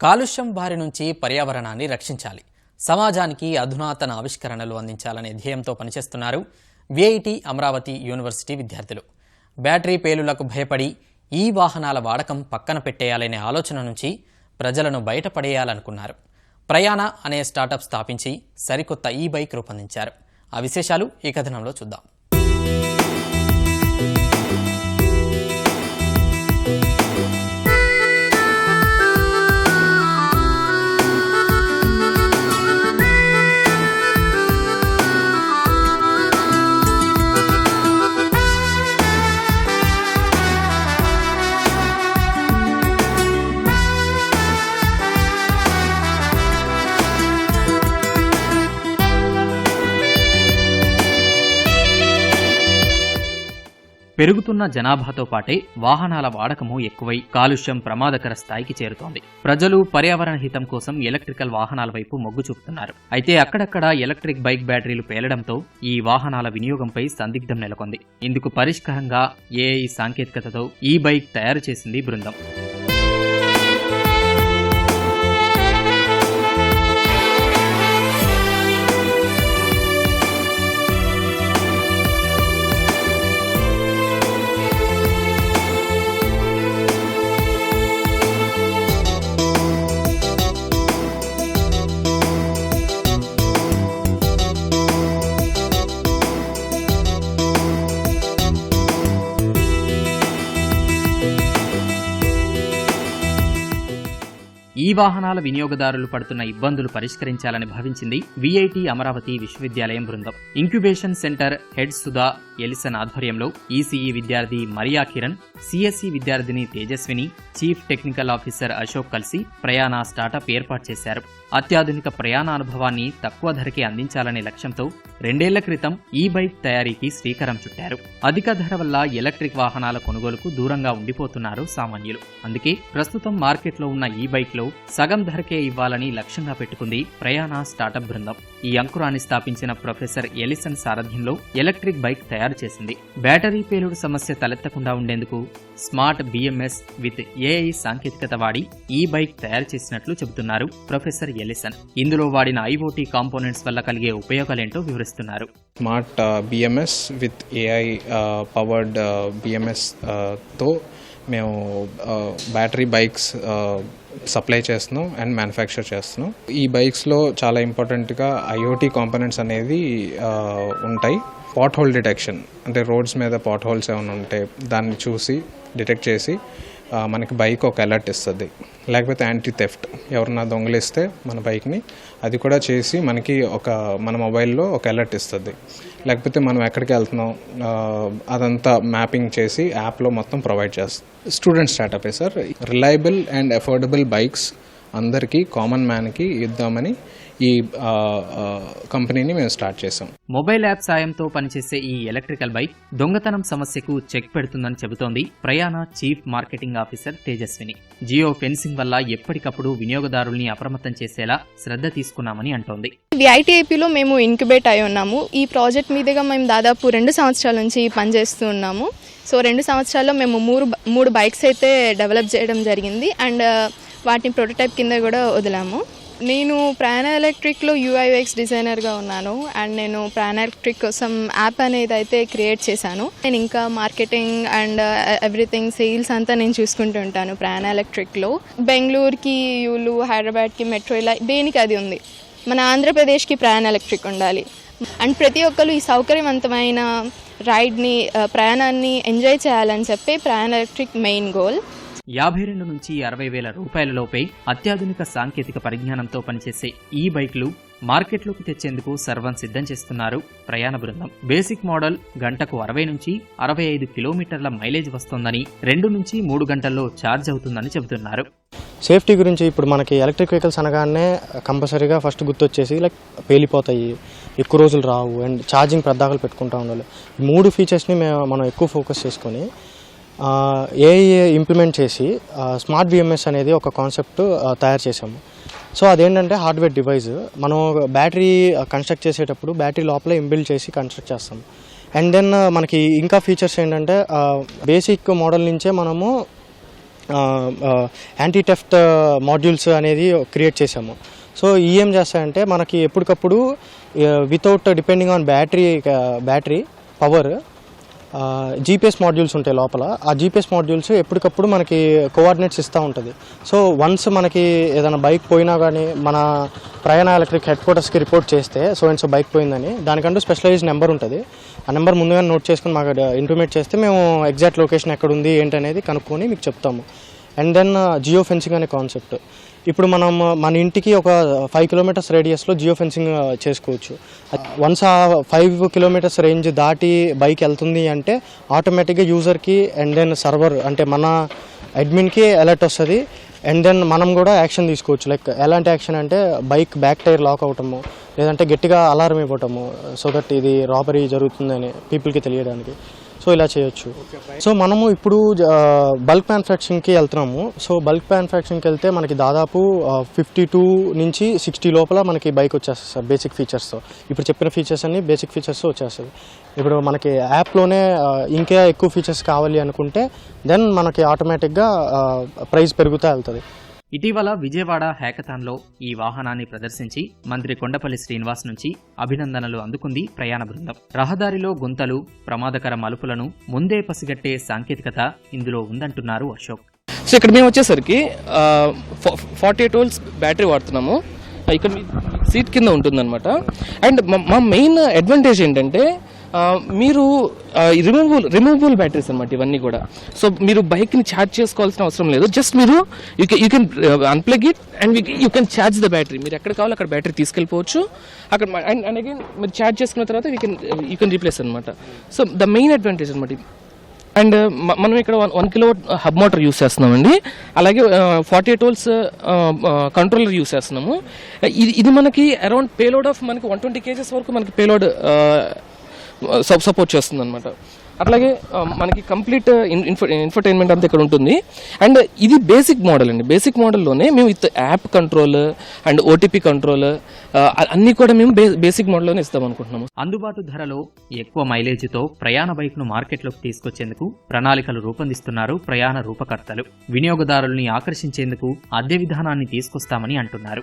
కాలుష్యం బారి నుంచి పర్యావరణాన్ని రక్షించాలి, సమాజానికి అధునాతన ఆవిష్కరణలు అందించాలనే ధ్యేయంతో పనిచేస్తున్నారు విఐటి అమరావతి యూనివర్సిటీ విద్యార్థులు. బ్యాటరీ పేలులకు భయపడి ఈ వాహనాల వాడకం పక్కన పెట్టేయాలనే ఆలోచన నుంచి ప్రజలను బయటపడేయాలనుకున్నారు. ప్రయాణ అనే స్టార్టప్ స్థాపించి సరికొత్త ఈ బైక్ రూపొందించారు. ఆ విశేషాలు ఈ కథనంలో చూద్దాం. పెరుగుతున్న జనాభాతో పాటే వాహనాల వాడకము ఎక్కువై కాలుష్యం ప్రమాదకర స్థాయికి చేరుతోంది. ప్రజలు పర్యావరణ హితం కోసం ఎలక్ట్రికల్ వాహనాల వైపు మొగ్గు చూపుతున్నారు. అయితే అక్కడక్కడ ఎలక్ట్రిక్ బైక్ బ్యాటరీలు పేలడంతో ఈ వాహనాల వినియోగంపై సందిగ్ధం నెలకొంది. ఇందుకు పరిష్కారంగా ఏఐ సాంకేతికతతో ఈ బైక్ తయారు చేసింది బృందం. ఈ వాహనాల వినియోగదారులు పడుతున్న ఇబ్బందులు పరిష్కరించాలని భావించింది విఐటి అమరావతి విశ్వవిద్యాలయం బృందం. Incubation center head Sudha Ellison ఆధ్వర్యంలో ఈసీఈ విద్యార్థి మరియా కిరణ్, సిఎస్ఈ విద్యార్థిని Tejaswini, chief technical officer Ashok కలిసి ప్రయాణ స్టార్టప్ ఏర్పాటు చేశారు. అత్యాధునిక ప్రయాణ అనుభవాన్ని తక్కువ ధరకే అందించాలనే లక్ష్యంతో 2 ఏళ్ల క్రితం ఈ బైక్ తయారీకి శ్రీకారం చుట్టారు. అధిక ధర వల్ల ఎలక్ట్రిక్ వాహనాల కొనుగోలుకు దూరంగా ఉండిపోతున్నారు సామాన్యులు. అందుకే ప్రస్తుతం మార్కెట్లో ఉన్న ఈ బైక్ లో సగం ధరకే ఇవ్వాలని లక్ష్యంగా పెట్టుకుంది ప్రయాణ స్టార్టప్ బృందం. ఈ అంకురాన్ని స్థాపించిన ప్రొఫెసర్ ఎలిసన్ సారథ్యంలో ఎలక్ట్రిక్ బైక్ తయారు చేసింది. బ్యాటరీ పేలుడు సమస్య తలెత్తకుండా ఉండేందుకు స్మార్ట్ బిఎంఎస్ విత్ ఏఐ సాంకేతికత వాడి ఈ బైక్ తయారు చేసినట్లు చెబుతున్నారు ప్రొఫెసర్ ఎలిసన్. ఇందులో వాడిన ఐఓటీ కాంపోనెంట్స్ వల్ల కలిగే ఉపయోగాలేంటో వివరిస్తున్నారు. Smart BMS with AI powered BMS తో మేము బ్యాటరీ బైక్స్ సప్లై చేస్తున్నాం అండ్ మ్యానుఫ్యాక్చర్ చేస్తున్నాం. ఈ బైక్స్లో చాలా ఇంపార్టెంట్గా ఐఓటీ కాంపోనెంట్స్ అనేది ఉంటాయి. పాట్ హోల్ డిటెక్షన్ అంటే రోడ్స్ మీద పాట్ హోల్స్ ఏమైనా ఉంటే దాన్ని చూసి డిటెక్ట్ చేసి మనకి బైక్ ఒక అలర్ట్ ఇస్తుంది. లేకపోతే యాంటీ థెఫ్ట్ ఎవరన్నా దొంగలిస్తే మన బైక్ని అది కూడా చేసి మనకి మన మొబైల్లో ఒక అలర్ట్ ఇస్తుంది. లేకపోతే మనం ఎక్కడికి వెళ్తున్నాం అదంతా మ్యాపింగ్ చేసి యాప్లో మొత్తం ప్రొవైడ్ చేస్తుంది. స్టూడెంట్ స్టార్టపే sir. Reliable and affordable bikes అందరికీ, కామన్ మ్యాన్కి ఇద్దామని ఈ కంపెనీని మేము స్టార్ట్ చేసాం. మొబైల్ యాప్ సాయంతో పనిచేసే ఈ ఎలక్ట్రికల్ బైక్ దొంగతనం సమస్యకు చెక్ పెడుతుందని చెబుతోంది ప్రయాణ chief marketing officer Tejaswini. Geo fencing వల్ల ఎప్పటికప్పుడు వినియోగదారుల్ని అప్రమత్తం చేసేలా శ్రద్ధ తీసుకున్నామని అంటోంది. విఐటిఐపిలో మేము ఇంక్యుబేట్ అయి ఉన్నాము. ఈ ప్రాజెక్ట్ మీదుగా మేము దాదాపు 2 సంవత్సరాల నుంచి పనిచేస్తూ ఉన్నాము. సో 2 సంవత్సరాల్లో మేము మూడు బైక్స్ అయితే డెవలప్ చేయడం జరిగింది అండ్ వాటిని ప్రోటోటైప్ కింద కూడా వదిలాము. నేను ప్రయాణ ఎలక్ట్రిక్లో యూఐఎక్స్ డిజైనర్గా ఉన్నాను అండ్ నేను ప్రయాణ ఎలక్ట్రిక్ కోసం యాప్ అనేది అయితే క్రియేట్ చేశాను. నేను ఇంకా మార్కెటింగ్ అండ్ ఎవ్రీథింగ్ సేల్స్ అంతా నేను చూసుకుంటూ ఉంటాను ప్రయాణ ఎలక్ట్రిక్లో. బెంగళూరుకి యూలు, హైదరాబాద్కి మెట్రో, ఇలా దేనికి అది ఉంది. మన ఆంధ్రప్రదేశ్కి ప్రయాణ ఎలక్ట్రిక్ ఉండాలి అండ్ ప్రతి ఒక్కరు ఈ సౌకర్యవంతమైన రైడ్ని, ప్రయాణాన్ని ఎంజాయ్ చేయాలని చెప్పి ప్రయాణ ఎలక్ట్రిక్ మెయిన్ గోల్. 52 నుంచి 60,000 రూపాయలలోపే అత్యాధునిక సాంకేతిక పరిజ్ఞానంతో పనిచేసే ఈ బైక్లు మార్కెట్లోకి తెచ్చేందుకు సర్వం సిద్ధం చేస్తున్నారు ప్రయాణ బృందం. బేసిక్ మోడల్ గంటకు 60 నుంచి 65 కిలోమీటర్ల మైలేజ్ వస్తోందని, 2 నుంచి 3 గంటల్లో ఛార్జ్ అవుతుందని చెబుతున్నారు. సేఫ్టీ గురించి ఇప్పుడు మనకి ఎలక్ట్రిక్ వెహికల్స్ అనగానే కంపల్సరీగా ఫస్ట్ గుర్తొచ్చేసి పేలిపోతాయి, ఎక్కువ రోజులు రావు అండ్ ఛార్జింగ్ పెద్దాకలు పెట్టుకుంటూ ఉండాలి. 3 ఫీచర్స్ని మనం ఎక్కువ ఫోకస్ చేసుకొని ఏఐ ఇంప్లిమెంట్ చేసి స్మార్ట్ బిఎంఎస్ అనేది ఒక కాన్సెప్ట్ తయారు చేసాము. సో అదేంటంటే హార్డ్వేర్ డివైస్. మనం బ్యాటరీ కన్స్ట్రక్ట్ చేసేటప్పుడు బ్యాటరీ లోపల ఇంబిల్డ్ చేసి కన్స్ట్రక్ట్ చేస్తాం. అండ్ దెన్ మనకి ఇంకా ఫీచర్స్ ఏంటంటే బేసిక్ మోడల్ నుంచే మనము యాంటీ టెఫ్ట్ మాడ్యూల్స్ అనేది క్రియేట్ చేసాము. సో ఏం చేస్తాయంటే మనకి ఎప్పటికప్పుడు without depending on battery power GPS modules ఉంటాయి లోపల. ఆ జీపీఎస్ మాడ్యూల్స్ ఎప్పటికప్పుడు మనకి కోఆర్డినేట్స్ ఇస్తూ ఉంటుంది. సో వన్స్ మనకి ఏదైనా బైక్ పోయినా కానీ మన ప్రయాణ ఎలక్ట్రిక్ హెడ్ క్వార్టర్స్కి రిపోర్ట్ చేస్తే సో బైక్ పోయిందని దానికంటూ స్పెషలైజ్డ్ నెంబర్ ఉంటుంది. ఆ నెంబర్ ముందుగా నోట్ చేసుకుని మాకు ఇంటిమేట్ చేస్తే మేము ఎగ్జాక్ట్ లొకేషన్ ఎక్కడ ఉంది ఏంటనేది కనుక్కొని మీకు చెప్తాము. అండ్ దెన్ జియో ఫెన్సింగ్ అనే కాన్సెప్ట్. ఇప్పుడు మనం మన ఇంటికి ఒక 5 కిలోమీటర్స్ రేడియస్లో జియో ఫెన్సింగ్ చేసుకోవచ్చు. వన్స్ ఆ 5 కిలోమీటర్స్ రేంజ్ దాటి బైక్ వెళ్తుంది అంటే ఆటోమేటిక్గా యూజర్కి అండ్ దెన్ సర్వర్ అంటే మన అడ్మిన్కి అలర్ట్ వస్తుంది. అండ్ దెన్ మనం కూడా యాక్షన్ తీసుకోవచ్చు. లైక్ ఎలాంటి యాక్షన్ అంటే బైక్ బ్యాక్ టైర్ లాక్ అవటము, లేదంటే గట్టిగా అలారం ఇవ్వటము, సో దట్ ఇది రాబరీ జరుగుతుందని పీపుల్కి తెలియడానికి. సో ఇలా చేయొచ్చు. సో మనము ఇప్పుడు బల్క్ మ్యానుఫ్యాక్చరింగ్కి వెళ్తున్నాము. సో బల్క్ మ్యానుఫ్యాక్చరింగ్కి వెళ్తే మనకి దాదాపు 52 నుంచి 60 లోపల మనకి బైక్ వచ్చేస్తుంది సార్ బేసిక్ ఫీచర్స్తో. ఇప్పుడు చెప్పిన ఫీచర్స్ అన్ని బేసిక్ ఫీచర్స్ వచ్చేస్తుంది. ఇప్పుడు మనకి యాప్లోనే ఇంకా ఎక్కువ ఫీచర్స్ కావాలి అనుకుంటే దెన్ మనకి ఆటోమేటిక్గా ప్రైస్ పెరుగుతూ వెళ్తుంది. ఇటీవల విజయవాడ హ్యాకథాన్లో ఈ వాహనాన్ని ప్రదర్శించి మంత్రి కొండపల్లి శ్రీనివాస్ నుంచి అభినందనలు అందుకుంది ప్రయాణ బృందం. రహదారిలో గుంతలు, ప్రమాదకర మలుపులను ముందే పసిగట్టే సాంకేతికత ఇందులో ఉందంటున్నారు అశోక్. సో ఇక్కడ మేము వచ్చేసరికి 48 వోల్ట్స్ బ్యాటరీ వాడుతున్నాము. ఇక్కడ సీట్ కింద ఉంటుందన్నమాట. అండ్ మా మెయిన్ అడ్వాంటేజ్ ఏంటంటే మీరు రిమూవబుల్ బ్యాటరీస్ అనమాట ఇవన్నీ కూడా. సో మీరు బైక్ని ఛార్జ్ చేసుకోవాల్సిన అవసరం లేదు. జస్ట్ మీరు you can unplug it and you can charge the battery. మీరు ఎక్కడ కావాలో అక్కడ బ్యాటరీ తీసుకెళ్ళిపోవచ్చు. అక్కడ అండ్ అగైన్ మీరు ఛార్జ్ చేసుకున్న తర్వాత యూ కెన్ రీప్లేస్ అనమాట. సో ద మెయిన్ అడ్వాంటేజ్ అనమాట. అండ్ మనం ఇక్కడ 1 కిలోవాట్ హబ్ మోటార్ యూస్ చేస్తున్నామండి. అలాగే 48 వోల్ట్స్ కంట్రోలర్ యూస్ చేస్తున్నాము. ఇది మనకి అరౌండ్ పేలోడ్ ఆఫ్ మనకి 120 kgs వరకు మనకి పేలోడ్ సపోర్ట్ చేస్తుంది అనమాట. అట్లాగే మనకి కంప్లీట్ ఇన్ఫర్టైన్మెంట్ అంతా ఇక్కడ ఉంటుంది. అండ్ ఇది బేసిక్ మోడల్ అండి. బేసిక్ మోడల్లోనే మేము with app control and OTP control అన్నీ కూడా మేము బేసిక్ మోడల్లోనే ఇస్తాం అనుకుంటున్నాము. అందుబాటు ధరలో ఎక్కువ మైలేజీతో ప్రయాణ బైక్ను మార్కెట్లోకి తీసుకొచ్చేందుకు ప్రణాళికలు రూపొందిస్తున్నారు ప్రయాణ రూపకర్తలు. వినియోగదారుల్ని ఆకర్షించేందుకు అద్దె విధానాన్ని తీసుకొస్తామని అంటున్నారు.